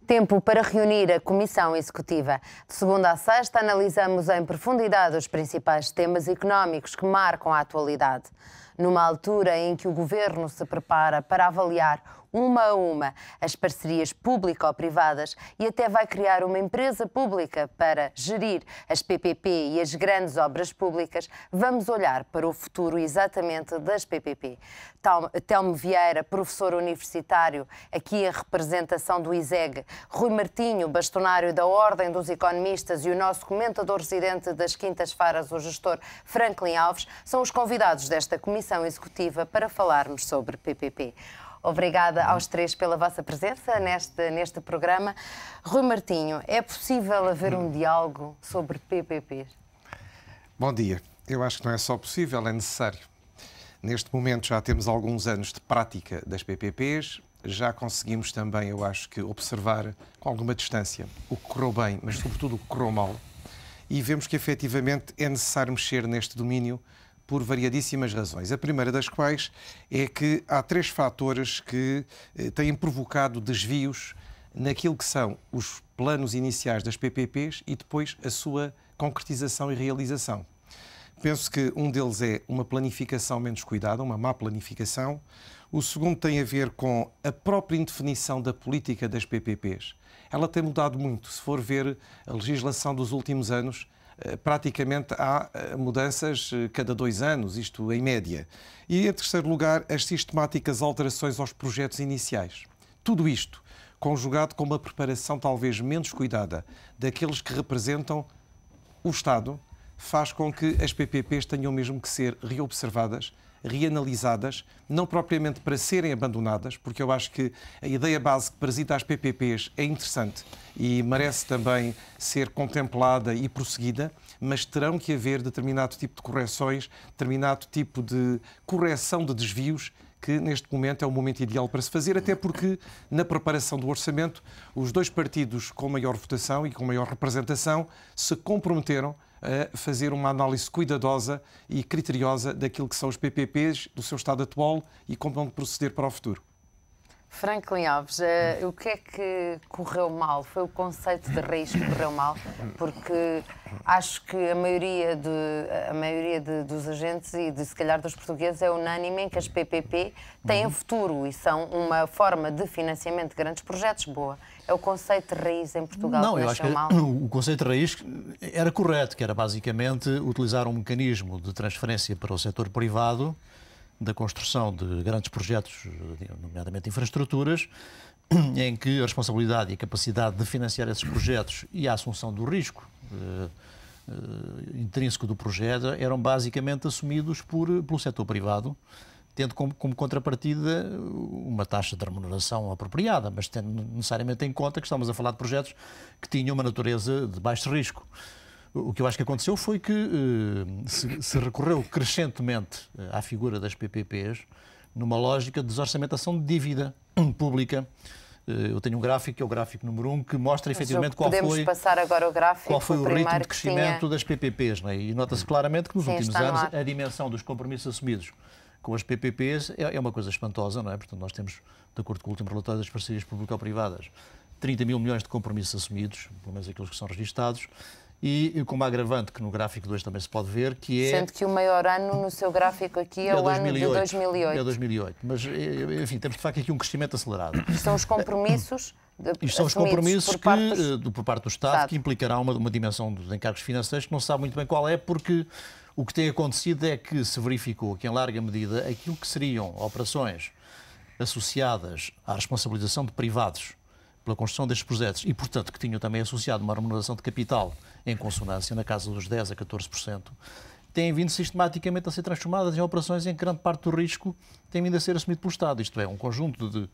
Tempo para reunir a Comissão Executiva. De segunda a sexta, analisamos em profundidade os principais temas económicos que marcam a atualidade. Numa altura em que o Governo se prepara para avaliar uma a uma as parcerias público-privadas e até vai criar uma empresa pública para gerir as PPP e as grandes obras públicas, vamos olhar para o futuro exatamente das PPP. Telmo Vieira, professor universitário, aqui a representação do ISEG, Rui Martinho, bastonário da Ordem dos Economistas, e o nosso comentador residente das quintas-feiras, o gestor Franklin Alves, são os convidados desta Comissão Executiva para falarmos sobre PPP. Obrigada aos três pela vossa presença neste programa. Rui Martinho, é possível haver um diálogo sobre PPPs? Bom dia. Eu acho que não é só possível, é necessário. Neste momento já temos alguns anos de prática das PPPs, já conseguimos também, eu acho que, observar com alguma distância o que correu bem, mas sobretudo o que correu mal, e vemos que efetivamente é necessário mexer neste domínio por variadíssimas razões. A primeira das quais é que há três fatores que têm provocado desvios naquilo que são os planos iniciais das PPPs e depois a sua concretização e realização. Penso que um deles é uma planificação menos cuidada, uma má planificação. O segundo tem a ver com a própria indefinição da política das PPPs. Ela tem mudado muito. Se for ver a legislação dos últimos anos, praticamente há mudanças cada 2 anos, isto em média. E, em terceiro lugar, as sistemáticas alterações aos projetos iniciais. Tudo isto, conjugado com uma preparação talvez menos cuidada daqueles que representam o Estado, faz com que as PPPs tenham mesmo que ser reobservadas, reanalisadas, não propriamente para serem abandonadas, porque eu acho que a ideia base que presida as PPPs é interessante e merece também ser contemplada e prosseguida, mas terão que haver determinado tipo de correções, determinado tipo de correção de desvios, que neste momento é o momento ideal para se fazer, até porque na preparação do orçamento os dois partidos com maior votação e com maior representação se comprometeram a fazer uma análise cuidadosa e criteriosa daquilo que são os PPPs, do seu estado atual e como vão proceder para o futuro. Alves, o que é que correu mal? Foi o conceito de raiz que correu mal? Porque acho que a maioria dos agentes e se calhar dos portugueses é unânime em que as PPP têm futuro e são uma forma de financiamento de grandes projetos boa. É o conceito de raiz em Portugal que nasceu acho que mal? O conceito de raiz era correto, que era basicamente utilizar um mecanismo de transferência para o setor privado da construção de grandes projetos, nomeadamente infraestruturas, em que a responsabilidade e a capacidade de financiar esses projetos e a assunção do risco intrínseco do projeto eram basicamente assumidos pelo setor privado, tendo como contrapartida uma taxa de remuneração apropriada, mas tendo necessariamente em conta que estamos a falar de projetos que tinham uma natureza de baixo risco. O que eu acho que aconteceu foi que se recorreu crescentemente à figura das PPPs numa lógica de desorçamentação de dívida pública. Eu tenho um gráfico, que é o gráfico número 1, que mostra efetivamente qual foi o ritmo de crescimento das PPPs. Não é? E nota-se claramente que nos últimos anos a dimensão dos compromissos assumidos com as PPPs é uma coisa espantosa, não é? Portanto, nós temos, de acordo com o último relatório das parcerias público-privadas, 30 mil milhões de compromissos assumidos, pelo menos aqueles que são registados, e com uma agravante que no gráfico 2 também se pode ver, que é... Sendo que o maior ano no seu gráfico aqui é o ano de 2008. É 2008. Mas, enfim, temos de facto aqui um crescimento acelerado. Isto são os compromissos... Isto são os compromissos por parte do Estado, que implicará uma dimensão dos encargos financeiros que não se sabe muito bem qual é, porque o que tem acontecido é que se verificou que, em larga medida, aquilo que seriam operações associadas à responsabilização de privados pela construção destes projetos e, portanto, que tinham também associado uma remuneração de capital em consonância, na casa dos 10% a 14%, têm vindo sistematicamente a ser transformadas em operações em que grande parte do risco tem vindo a ser assumido pelo Estado. Isto é, um conjunto de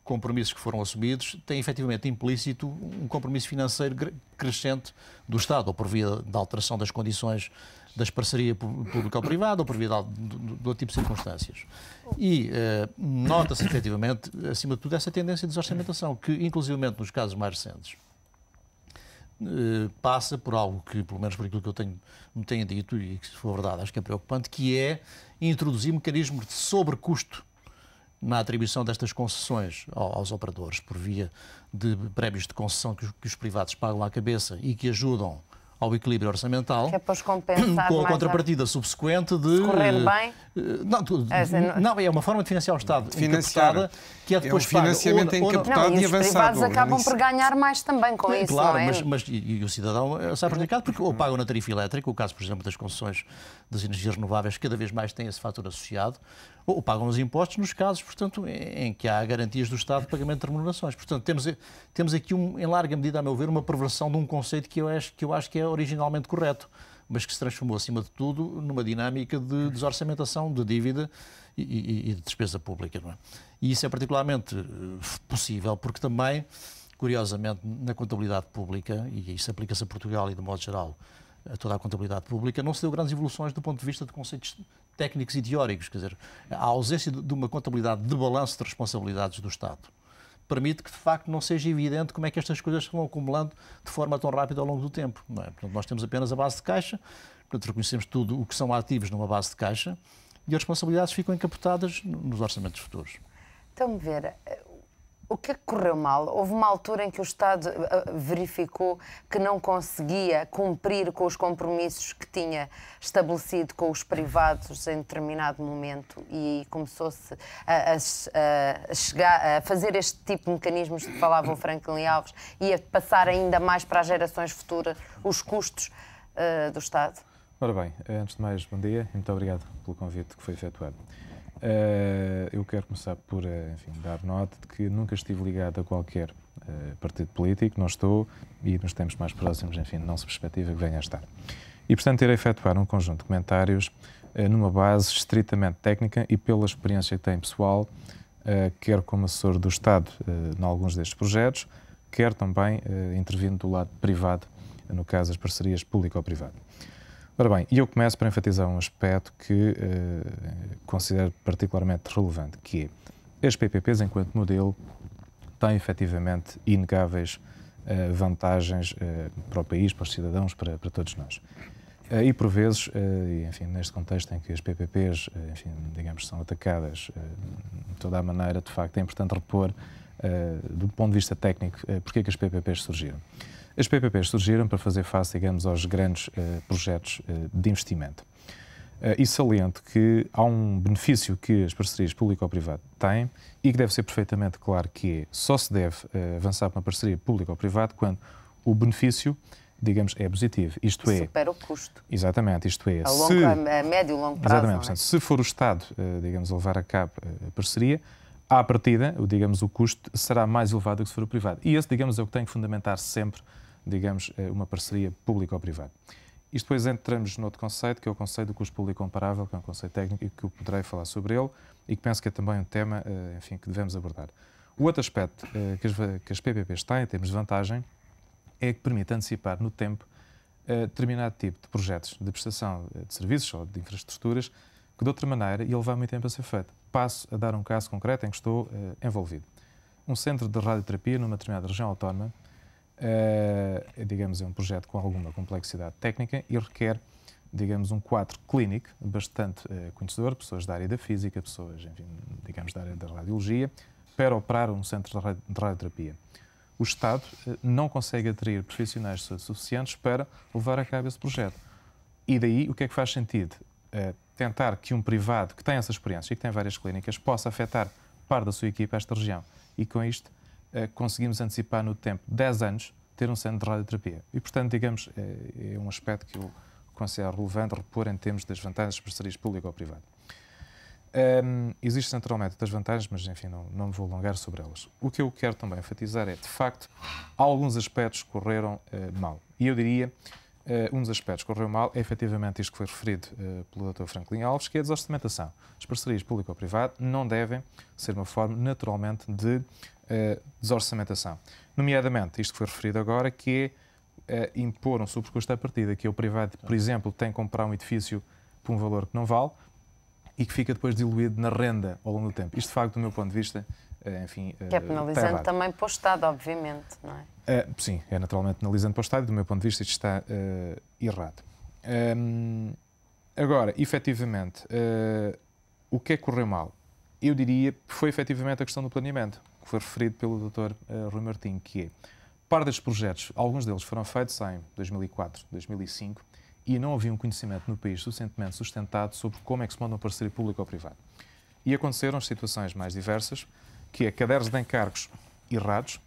compromissos que foram assumidos tem efetivamente implícito um compromisso financeiro crescente do Estado, ou por via da alteração das condições das parcerias público-privada ou por via de outro tipo de circunstâncias. E nota-se efetivamente, acima de tudo, essa tendência de desorçamentação, que inclusivamente nos casos mais recentes passa por algo que, pelo menos por aquilo que me tenho dito, e que se for verdade acho que é preocupante, que é introduzir mecanismos de sobrecusto na atribuição destas concessões aos operadores por via de prémios de concessão que os privados pagam à cabeça e que ajudam ao equilíbrio orçamental, que é depois compensar com a contrapartida subsequente de... correr bem? Não, é uma forma de financiar o Estado encapotada, que é depois um financiamento encapotado e avançado. Os privados acabam por ganhar mais também com isso, claro, não é? mas o cidadão sai prejudicado porque ou pagam na tarifa elétrica, o caso, por exemplo, das concessões das energias renováveis, cada vez mais tem esse fator associado, ou pagam os impostos nos casos, portanto, em que há garantias do Estado de pagamento de remunerações. Portanto, temos aqui, em larga medida, a meu ver, uma perversão de um conceito que eu acho que é originalmente correto, mas que se transformou, acima de tudo, numa dinâmica de desorçamentação, de dívida e de despesa pública. Não é? E isso é particularmente possível porque também, curiosamente, na contabilidade pública, e isso aplica-se a Portugal e, de modo geral, a toda a contabilidade pública, não se deu grandes evoluções do ponto de vista de conceitos técnicos e teóricos. Quer dizer, a ausência de uma contabilidade de balanço de responsabilidades do Estado permite que, de facto, não seja evidente como é que estas coisas se vão acumulando de forma tão rápida ao longo do tempo. Não é? Portanto, nós temos apenas a base de caixa, portanto, reconhecemos tudo o que são ativos numa base de caixa e as responsabilidades ficam encapotadas nos orçamentos futuros. Então, ver, o que é que correu mal? Houve uma altura em que o Estado verificou que não conseguia cumprir com os compromissos que tinha estabelecido com os privados em determinado momento e começou-se a fazer este tipo de mecanismos de que falava o Franklin Alves e a passar ainda mais para as gerações futuras os custos do Estado? Ora bem, antes de mais, bom dia e muito obrigado pelo convite que foi efetuado. Eu quero começar por, enfim, dar nota de que nunca estive ligado a qualquer partido político, não estou, e nos tempos mais próximos, enfim, não se perspectiva que venha a estar. E, portanto, irei efetuar um conjunto de comentários numa base estritamente técnica e pela experiência que tenho pessoal, quer como assessor do Estado em alguns destes projetos, quer também intervindo do lado privado, no caso das parcerias público-privado. Ora bem, e eu começo por enfatizar um aspecto que considero particularmente relevante, que é as PPPs, enquanto modelo, têm efetivamente inegáveis vantagens para o país, para os cidadãos, para todos nós. E por vezes, enfim, neste contexto em que as PPPs, enfim, digamos, são atacadas de toda a maneira, de facto é importante repor, do ponto de vista técnico, porque é que as PPPs surgiram. As PPPs surgiram para fazer face, digamos, aos grandes projetos de investimento. E saliento que há um benefício que as parcerias público-privado têm e que deve ser perfeitamente claro que só se deve avançar para uma parceria público-privado quando o benefício, digamos, é positivo. Isto é... supera o custo. Exatamente, isto é... A médio e longo prazo. Exatamente, portanto, se for o Estado, digamos, a levar a cabo a parceria, à partida, digamos, o custo será mais elevado do que se for o privado. E esse, digamos, é o que tem que fundamentar sempre, digamos, uma parceria pública ou privada. Isto depois entramos noutro conceito, que é o conceito do custo público comparável, que é um conceito técnico e que eu poderei falar sobre ele e que penso que é também um tema, enfim, que devemos abordar. O outro aspecto que as PPPs têm, em termos de vantagem, é que permite antecipar no tempo determinado tipo de projetos de prestação de serviços ou de infraestruturas que, de outra maneira, ia levar muito tempo a ser feito. Passo a dar um caso concreto em que estou envolvido. Um centro de radioterapia numa determinada região autónoma, digamos, é um projeto com alguma complexidade técnica e requer, digamos, um quadro clínico bastante conhecedor, pessoas da área da física, pessoas, enfim, digamos, da área da radiologia, para operar um centro de radioterapia. O Estado não consegue atrair profissionais suficientes para levar a cabo esse projeto. E daí, o que é que faz sentido? Tentar que um privado que tem essa experiência e que tem várias clínicas possa afetar parte da sua equipa a esta região. E com isto, conseguimos antecipar no tempo 10 anos ter um centro de radioterapia. E, portanto, digamos, é um aspecto que eu considero relevante repor em termos das vantagens das parcerias público ou privado. Existem naturalmente outras vantagens, mas, enfim, não me vou alongar sobre elas. O que eu quero também enfatizar é, de facto, alguns aspectos correram mal. E eu diria, um dos aspectos que correu mal é, efetivamente, isto que foi referido pelo Dr. Franklin Alves, que é a desorçamentação. As parcerias público ou privado não devem ser uma forma, naturalmente, de desorçamentação. Nomeadamente, isto que foi referido agora, que é impor um sobrecusto à partida, que é o privado, por exemplo, tem que comprar um edifício por um valor que não vale e que fica depois diluído na renda ao longo do tempo. Isto, de facto, do meu ponto de vista, enfim... Que é penalizante também para o Estado, obviamente, não é? Sim, é naturalmente penalizante para o Estado e, do meu ponto de vista, isto está errado. Agora, efetivamente, o que é que correu mal? eu diria que foi efetivamente a questão do planeamento, que foi referido pelo Dr. Rui Martinho, que é, parte destes projetos, alguns deles foram feitos em 2004, 2005, e não havia um conhecimento no país suficientemente sustentado sobre como é que se monta uma parceria pública ou privada. E aconteceram situações mais diversas, que é cadernos de encargos errados,